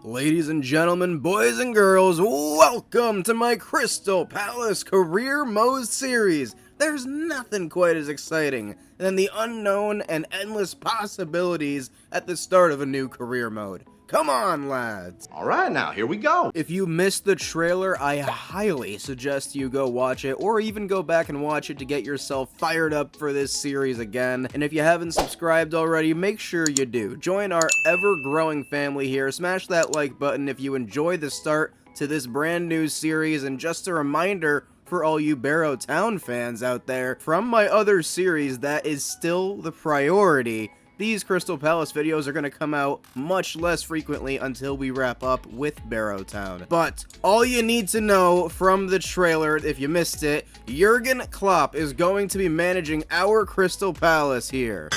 Ladies and gentlemen, boys and girls, welcome to my Crystal Palace Career Mode series. There's nothing quite as exciting than the unknown and endless possibilities at the start of a new career mode. Come on, lads! Alright, now, here we go! If you missed the trailer, I highly suggest you go watch it, or even go back and watch it to get yourself fired up for this series again. And if you haven't subscribed already, make sure you do. Join our ever-growing family here, smash that like button if you enjoy the start to this brand new series, and just a reminder for all you Barrow Town fans out there, from my other series that is still the priority, these Crystal Palace videos are going to come out much less frequently until we wrap up with Barrow Town. But all you need to know from the trailer, if you missed it, Jurgen Klopp is going to be managing our Crystal Palace here.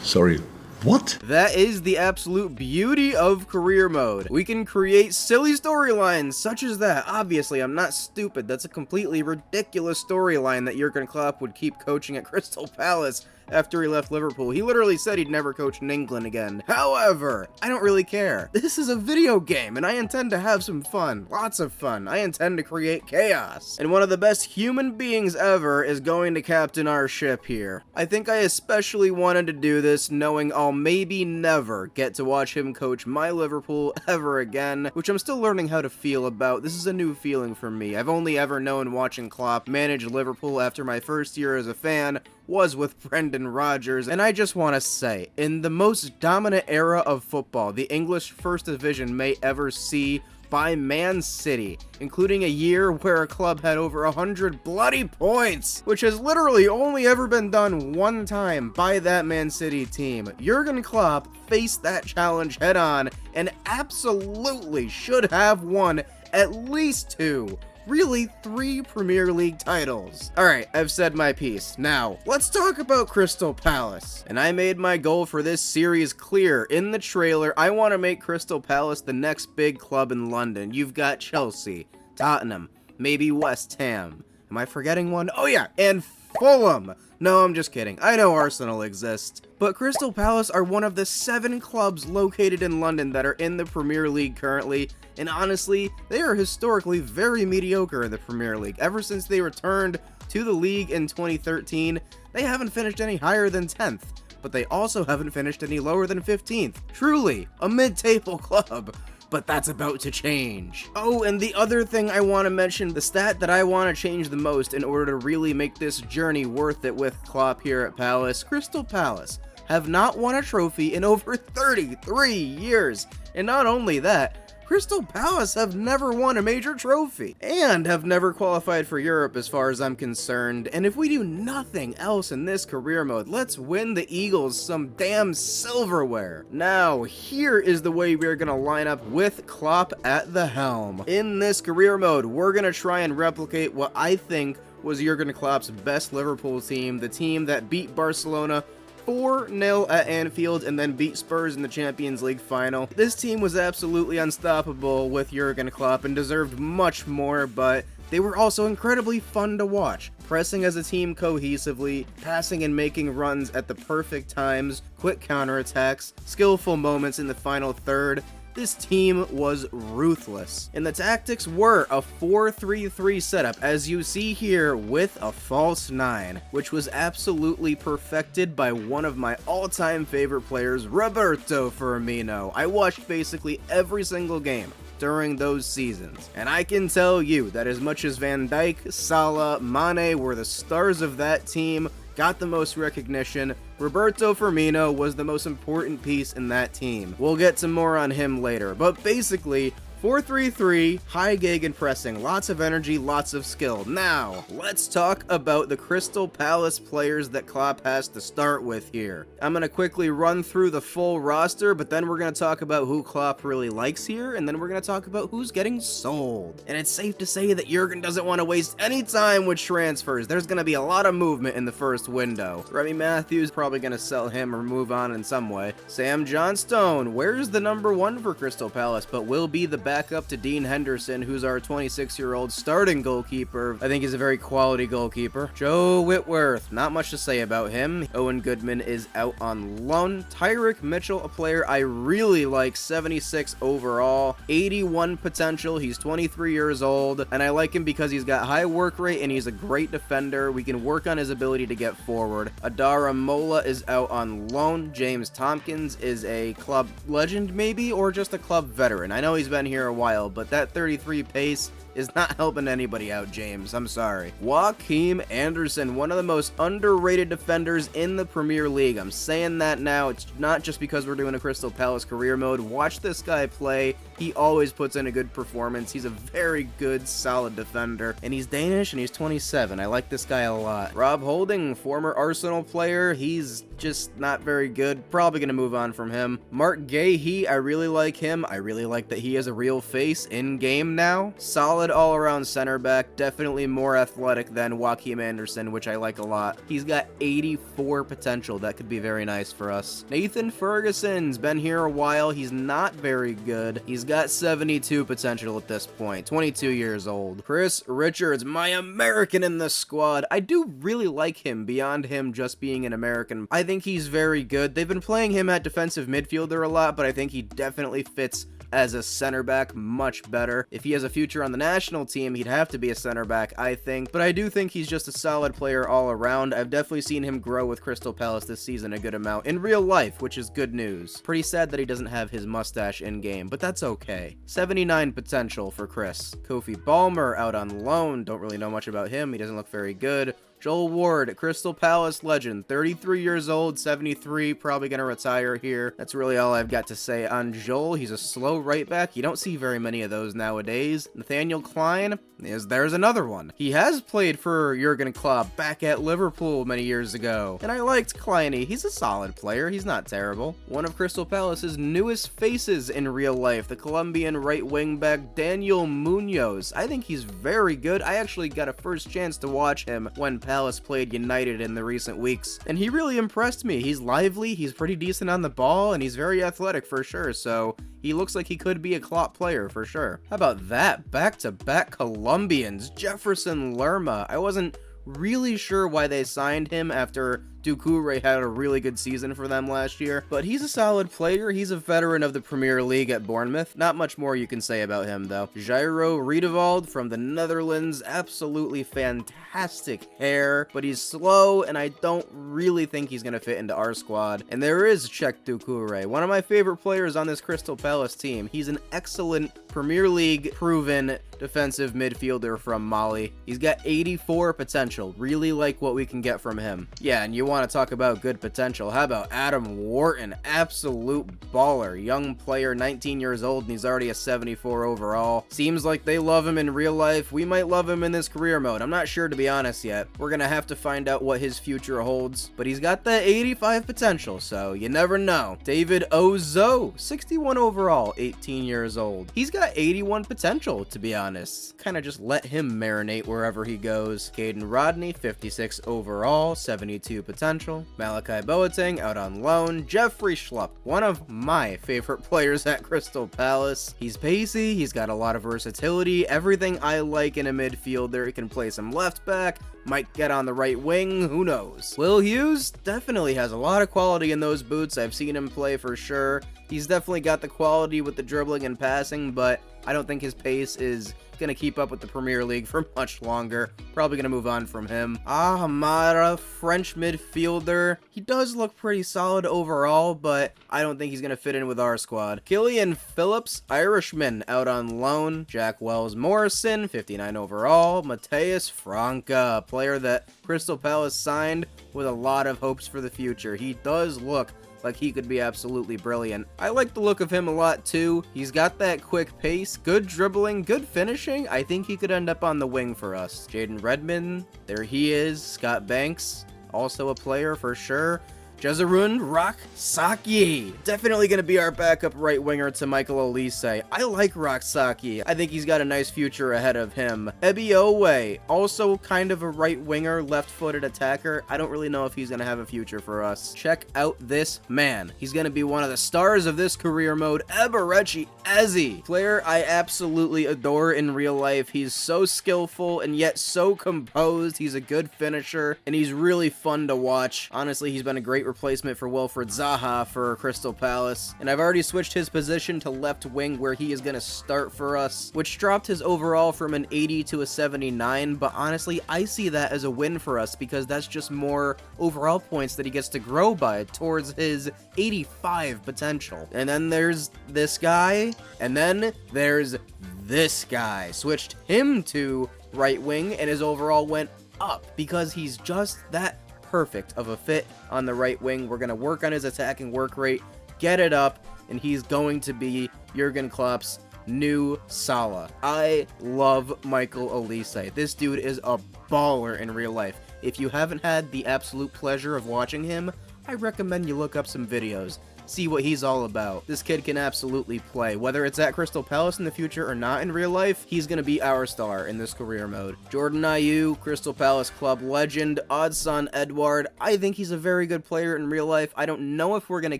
Sorry, what? That is the absolute beauty of career mode. We can create silly storylines such as that. Obviously, I'm not stupid. That's a completely ridiculous storyline that Jurgen Klopp would keep coaching at Crystal Palace after he left Liverpool. He literally said he'd never coach in England again. However, I don't really care. This is a video game, and I intend to have some fun. Lots of fun. I intend to create chaos. And one of the best human beings ever is going to captain our ship here. I think I especially wanted to do this knowing I'll maybe never get to watch him coach my Liverpool ever again, which I'm still learning how to feel about. This is a new feeling for me. I've only ever known watching Klopp manage Liverpool after my first year as a fan was with Brendan Rodgers, and I just want to say, in the most dominant era of football the English First Division may ever see by Man City, including a year where a club had over 100 bloody points, which has literally only ever been done one time by that Man City team, Jurgen Klopp faced that challenge head on and absolutely should have won at least 2, really 3 Premier League titles. Alright, I've said my piece. Now, let's talk about Crystal Palace. And I made my goal for this series clear. In the trailer, I want to make Crystal Palace the next big club in London. You've got Chelsea, Tottenham, maybe West Ham. Am I forgetting one? Oh yeah, and Fulham! No, I'm just kidding. I know Arsenal exists. But Crystal Palace are one of the 7 clubs located in London that are in the Premier League currently, and honestly, they are historically very mediocre in the Premier League. Ever since they returned to the league in 2013, they haven't finished any higher than 10th, but they also haven't finished any lower than 15th. Truly, a mid-table club. But that's about to change. Oh, and the other thing I want to mention, the stat that I want to change the most in order to really make this journey worth it with Klopp here at Palace, Crystal Palace have not won a trophy in over 33 years. And not only that, Crystal Palace have never won a major trophy, and have never qualified for Europe as far as I'm concerned, and if we do nothing else in this career mode, let's win the Eagles some damn silverware. Now, here is the way we're gonna line up with Klopp at the helm. In this career mode, we're gonna try and replicate what I think was Jurgen Klopp's best Liverpool team, the team that beat Barcelona 4-0 at Anfield and then beat Spurs in the Champions League final. This team was absolutely unstoppable with Jurgen Klopp and deserved much more, but they were also incredibly fun to watch. Pressing as a team cohesively, passing and making runs at the perfect times, quick counterattacks, skillful moments in the final third. This team was ruthless. And the tactics were a 4-3-3 setup, as you see here, with a false 9, which was absolutely perfected by one of my all-time favorite players, Roberto Firmino. I watched basically every single game during those seasons, and I can tell you that as much as Van Dijk, Salah, Mane were the stars of that team, got the most recognition, Roberto Firmino was the most important piece in that team. We'll get to more on him later, but basically, 4-3-3, high gegenpressing, lots of energy, lots of skill. Now, let's talk about the Crystal Palace players that Klopp has to start with here. I'm going to quickly run through the full roster, but then we're going to talk about who Klopp really likes here, and then we're going to talk about who's getting sold. And it's safe to say that Jurgen doesn't want to waste any time with transfers. There's going to be a lot of movement in the first window. Remy Matthews probably going to sell him or move on in some way. Sam Johnstone, where's the number 1 for Crystal Palace, but will be the backup to Dean Henderson, who's our 26-year-old starting goalkeeper. I think he's a very quality goalkeeper. Joe Whitworth, not much to say about him. Owen Goodman is out on loan. Tyrick Mitchell, a player I really like, 76 overall, 81 potential. He's 23 years old, and I like him because he's got high work rate and he's a great defender. We can work on his ability to get forward. Adara Mola is out on loan. James Tompkins is a club legend maybe, or just a club veteran. I know he's been here a while, but that 33 pace is not helping anybody out, James. I'm sorry. Joachim Anderson, one of the most underrated defenders in the Premier League. I'm saying that now. It's not just because we're doing a Crystal Palace career mode. Watch this guy play. He always puts in a good performance. He's a very good, solid defender. And he's Danish and he's 27. I like this guy a lot. Rob Holding, former Arsenal player. He's just not very good. Probably going to move on from him. Mark Gahey, I really like him. I really like that he has a real face in game now. Solid all-around center back. Definitely more athletic than Joachim Anderson, which I like a lot. He's got 84 potential. That could be very nice for us. Nathan Ferguson's been here a while. He's not very good. He's got 72 potential at this point. 22 years old. Chris Richards, my American in the squad. I do really like him beyond him just being an American. I think he's very good. They've been playing him at defensive midfielder a lot, but I think he definitely fits as a center back much better. If he has a future on the national team, he'd have to be a center back, I think. But I do think he's just a solid player all around. I've definitely seen him grow with Crystal Palace this season a good amount in real life, which is good news. Pretty sad that he doesn't have his mustache in game, but that's okay. 79 potential for Chris. Kofi Balmer out on loan. Don't really know much about him. He doesn't look very good. Joel Ward, Crystal Palace legend, 33 years old, 73, probably going to retire here. That's really all I've got to say on Joel. He's a slow right back. You don't see very many of those nowadays. Nathaniel Klein, there's another one. He has played for Jurgen Klopp back at Liverpool many years ago, and I liked Kleiny. He's a solid player. He's not terrible. One of Crystal Palace's newest faces in real life, the Colombian right wing back Daniel Munoz. I think he's very good. I actually got a first chance to watch him when Palace played United in the recent weeks, and he really impressed me. He's lively, he's pretty decent on the ball, and he's very athletic for sure, so he looks like he could be a Klopp player for sure. How about that? Back-to-back Colombians. Jefferson Lerma. I wasn't really sure why they signed him after Doucouré had a really good season for them last year, but he's a solid player. He's a veteran of the Premier League at Bournemouth. Not much more you can say about him, though. Jairo Riedewald from the Netherlands. Absolutely fantastic hair, but he's slow, and I don't really think he's going to fit into our squad. And there is Cheick Doucouré, one of my favorite players on this Crystal Palace team. He's an excellent Premier League proven defensive midfielder from Mali. He's got 84 potential. Really like what we can get from him. Yeah, and you want to talk about good potential. How about Adam Wharton? Absolute baller. Young player, 19 years old, and he's already a 74 overall. Seems like they love him in real life. We might love him in this career mode. I'm not sure, to be honest, yet. We're going to have to find out what his future holds, but he's got that 85 potential, so you never know. David Ozo, 61 overall, 18 years old. He's got 81 potential, to be honest. Kind of just let him marinate wherever he goes. Caden Rodney, 56 overall, 72 potential. Malachi Boateng out on loan. Jeffrey Schlupp, one of my favorite players at Crystal Palace. He's pacey, he's got a lot of versatility, everything I like in a midfielder. He can play some left back, might get on the right wing, who knows. Will Hughes definitely has a lot of quality in those boots. I've seen him play for sure. He's definitely got the quality with the dribbling and passing, but I don't think his pace is going to keep up with the Premier League for much longer. Probably going to move on from him. Hamada, French midfielder. He does look pretty solid overall, but I don't think he's going to fit in with our squad. Killian Phillips, Irishman, out on loan. Jack Wells Morrison, 59 overall. Mateus Franca, a player that Crystal Palace signed with a lot of hopes for the future. He does look like he could be absolutely brilliant. I like the look of him a lot too. He's got that quick pace, good dribbling, good finishing. I think he could end up on the wing for us. Jaden Redmond, there he is. Scott Banks, also a player for sure. Jezarun Rock-Saki. Definitely going to be our backup right winger to Michael Olise. I like Rock-Saki. I think he's got a nice future ahead of him. Ebiowe, also kind of a right winger, left-footed attacker. I don't really know if he's going to have a future for us. Check out this man. He's going to be one of the stars of this career mode, Eberechi Eze. Player I absolutely adore in real life. He's so skillful and yet so composed. He's a good finisher and he's really fun to watch. Honestly, he's been a great replacement for Wilfried Zaha for Crystal Palace, and I've already switched his position to left wing where he is going to start for us, which dropped his overall from an 80 to a 79, but honestly, I see that as a win for us because that's just more overall points that he gets to grow by towards his 85 potential. And then there's this guy, and then there's this guy. Switched him to right wing, and his overall went up because he's just that perfect of a fit on the right wing. We're going to work on his attacking work rate, get it up, and he's going to be Jurgen Klopp's new Salah. I love Michael Olise. This dude is a baller in real life. If you haven't had the absolute pleasure of watching him, I recommend you look up some videos. See what he's all about. This kid can absolutely play. Whether it's at Crystal Palace in the future or not in real life, he's going to be our star in this career mode. Jordan Ayew, Crystal Palace club legend, Odsonne Edouard. I think he's a very good player in real life. I don't know if we're going to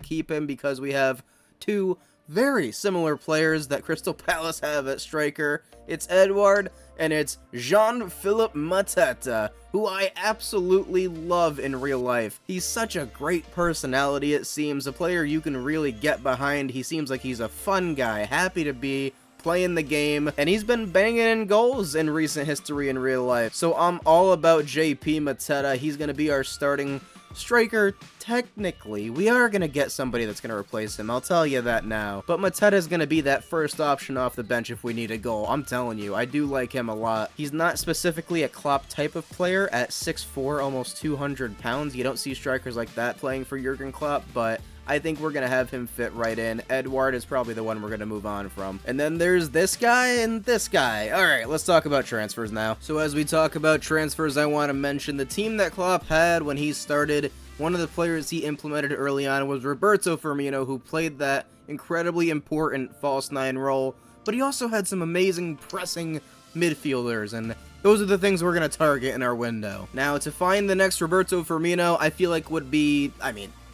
keep him because we have two very similar players that Crystal Palace have at striker. It's Edouard and it's Jean-Philippe Mateta, who I absolutely love in real life. He's such a great personality, it seems, a player you can really get behind. He seems like he's a fun guy, happy to be playing the game, and he's been banging in goals in recent history in real life. So I'm all about JP Mateta. He's going to be our starting striker. Technically, we are going to get somebody that's going to replace him, I'll tell you that now. But Mateta's going to be that first option off the bench if we need a goal. I'm telling you, I do like him a lot. He's not specifically a Klopp type of player at 6'4", almost 200 pounds. You don't see strikers like that playing for Jurgen Klopp, but I think we're going to have him fit right in. Edouard is probably the one we're going to move on from. And then there's this guy and this guy. Alright, let's talk about transfers now. So as we talk about transfers, I want to mention the team that Klopp had when he started. One of the players he implemented early on was Roberto Firmino, who played that incredibly important false nine role, but he also had some amazing pressing midfielders, and those are the things we're going to target in our window. Now, to find the next Roberto Firmino, I feel like would be,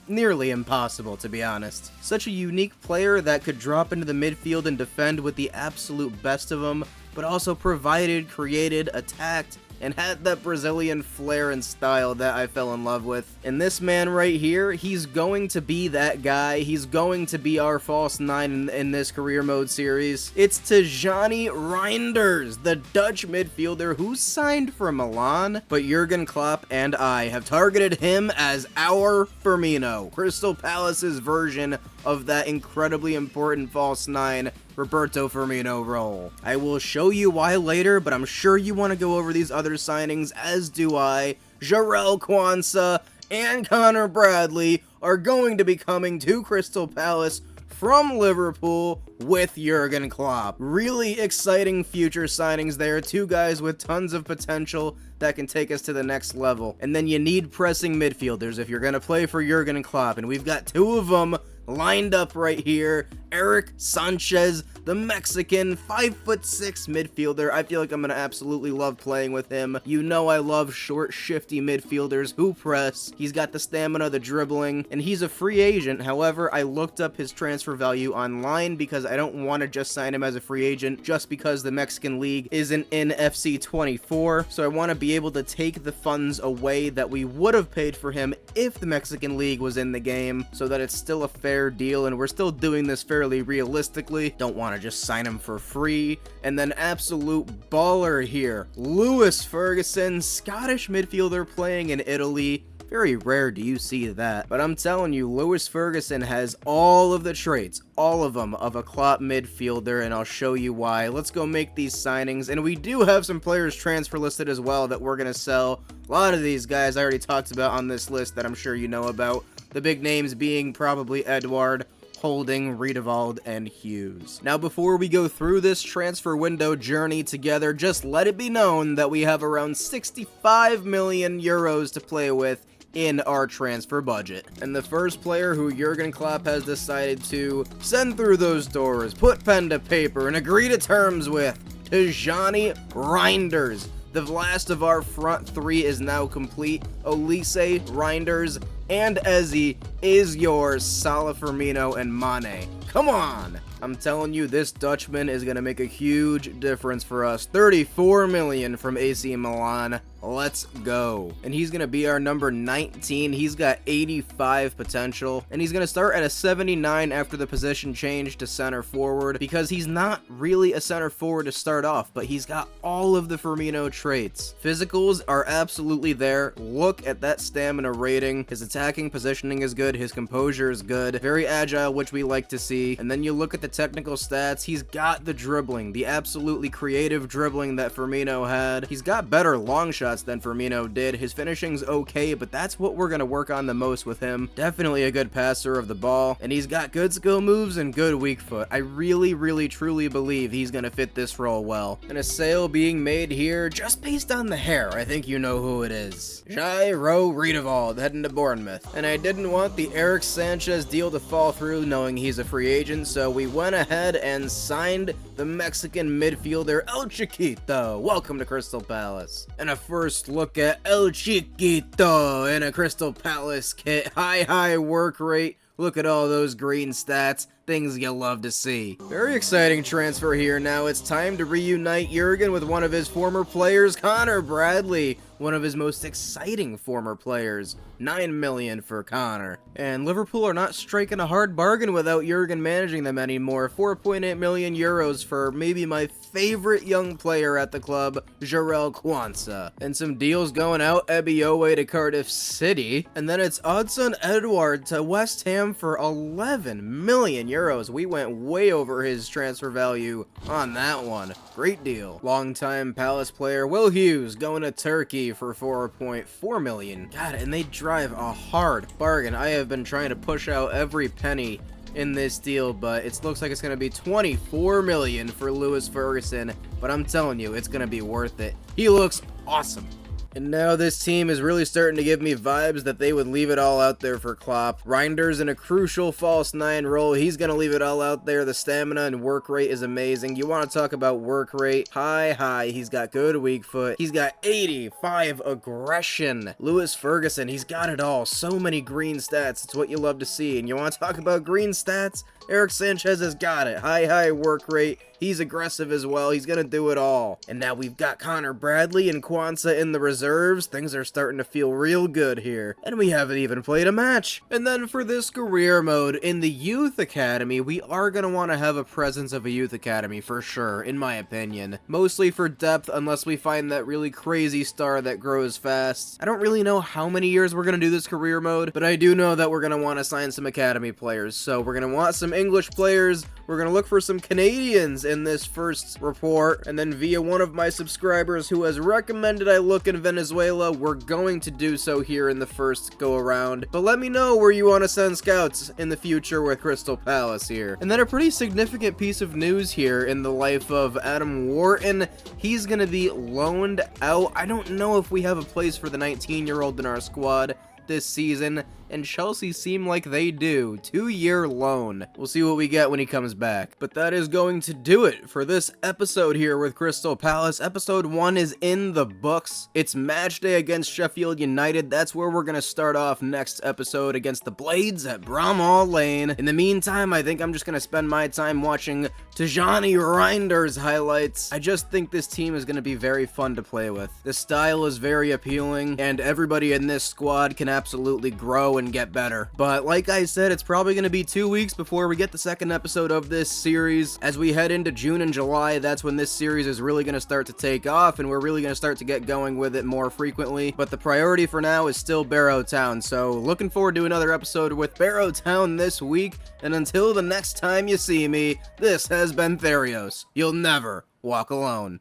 nearly impossible, to be honest. Such a unique player that could drop into the midfield and defend with the absolute best of them, but also provided, created, attacked, and had that Brazilian flair and style that I fell in love with. And this man right here, he's going to be that guy. He's going to be our false nine in this career mode series. It's Tijjani Reinders, the Dutch midfielder who signed for Milan, but Jurgen Klopp and I have targeted him as our Firmino, Crystal Palace's version of that incredibly important false nine Roberto Firmino role. I will show you why later, but I'm sure you want to go over these other signings, as do I. Jarell Quansah and Connor Bradley are going to be coming to Crystal Palace from Liverpool with Jurgen Klopp. Really exciting future signings there. Two guys with tons of potential that can take us to the next level. And then you need pressing midfielders if you're going to play for Jurgen Klopp, and we've got two of them lined up right here. Eric Sanchez, the Mexican 5'6" midfielder. I feel like I'm gonna absolutely love playing with him. You know I love short, shifty midfielders who press. He's got the stamina, the dribbling, and he's a free agent. However, I looked up his transfer value online because I don't want to just sign him as a free agent just because the Mexican League isn't in FC 24. So I want to be able to take the funds away that we would have paid for him if the Mexican League was in the game, so that it's still a fair deal and we're still doing this fairly realistically. Don't want to just sign him for free. And then absolute baller here, Lewis Ferguson, Scottish midfielder playing in Italy. Very rare do you see that, but I'm telling you, Lewis Ferguson has all of the traits, all of them, of a Klopp midfielder, and I'll show you why. Let's go make these signings, and we do have some players transfer listed as well that we're going to sell. A lot of these guys I already talked about on this list that I'm sure you know about, the big names being probably Edouard, Holding, Riedewald, and Hughes. Now, before we go through this transfer window journey together, just let it be known that we have around 65 million euros to play with in our transfer budget. And the first player who Jurgen Klopp has decided to send through those doors, put pen to paper, and agree to terms with, Tijani Reinders. The last of our front three is now complete. Olise, Reinders, and Eze is yours. Salah, Firmino, and Mane. Come on! I'm telling you, this Dutchman is going to make a huge difference for us. 34 million from AC Milan. Let's go. And he's going to be our number 19. He's got 85 potential. And he's going to start at a 79 after the position change to center forward, because he's not really a center forward to start off, but he's got all of the Firmino traits. Physicals are absolutely there. Look at that stamina rating. His attacking positioning is good. His composure is good. Very agile, which we like to see. And then you look at the technical stats. He's got the dribbling, the absolutely creative dribbling that Firmino had. He's got better long shots than Firmino did. His finishing's okay, but that's what we're going to work on the most with him. Definitely a good passer of the ball, and he's got good skill moves and good weak foot. I really truly believe he's going to fit this role well. And a sale being made here just based on the hair. I think you know who it is. Jairo Riedewald heading to Bournemouth. And I didn't want the Eric Sanchez deal to fall through knowing he's a free agent, so we went ahead and signed the Mexican midfielder El Chiquito. Welcome to Crystal Palace. And a first look at El Chiquito in a Crystal Palace kit. High work rate. Look at all those green stats. Things you love to see. Very exciting transfer here. Now it's time to reunite Jurgen with one of his former players, Connor Bradley, one of his most exciting former players. 9 million for Connor. And Liverpool are not striking a hard bargain without Jurgen managing them anymore. 4.8 million euros for maybe my favorite young player at the club, Jarell Quansah. And some deals going out, Ebiowe to Cardiff City. And then it's Odsonne Edouard to West Ham for 11 million euros. We went way over his transfer value on that one. Great deal. Longtime Palace player Will Hughes going to Turkey for 4.4 million. God, and they drive a hard bargain. I have been trying to push out every penny in this deal, but it looks like it's going to be 24 million for Lewis Ferguson, but I'm telling you, it's going to be worth it. He looks awesome. And now this team is really starting to give me vibes that they would leave it all out there for Klopp. Reinders in a crucial false 9 role. He's going to leave it all out there. The stamina and work rate is amazing. You want to talk about work rate? High. He's got good weak foot. He's got 85 aggression. Lewis Ferguson, he's got it all. So many green stats. It's what you love to see. And you want to talk about green stats? Eric Sanchez has got it. High work rate. He's aggressive as well. He's going to do it all. And now we've got Connor Bradley and Quansah in the reserves. Things are starting to feel real good here. And we haven't even played a match. And then for this career mode, in the youth academy, we are going to want to have a presence of a youth academy for sure, in my opinion. Mostly for depth, unless we find that really crazy star that grows fast. I don't really know how many years we're going to do this career mode, but I do know that we're going to want to sign some academy players. So we're going to want some English players. We're going to look for some Canadians in this first report, and then via one of my subscribers who has recommended I look in Venezuela, we're going to do so here in the first go around. But let me know where you want to send scouts in the future with Crystal Palace here. And then a pretty significant piece of news here in the life of Adam Wharton. He's going to be loaned out. I don't know if we have a place for the 19-year-old in our squad this season, and Chelsea seem like they do. 2-year loan. We'll see what we get when he comes back. But that is going to do it for this episode here with Crystal Palace. Episode 1 is in the books. It's match day against Sheffield United. That's where we're going to start off next episode, against the Blades at Bramall Lane. In the meantime, I think I'm just going to spend my time watching Tijani Reinders highlights. I just think this team is going to be very fun to play with. The style is very appealing, and everybody in this squad can absolutely grow and get better. But like I said, it's probably going to be 2 weeks before we get the second episode of this series. As we head into June and July, that's when this series is really going to start to take off, and we're really going to start to get going with it more frequently. But the priority for now is still Barrow Town, so looking forward to another episode with Barrow Town this week. And until the next time you see me, this has been Therios. You'll never walk alone.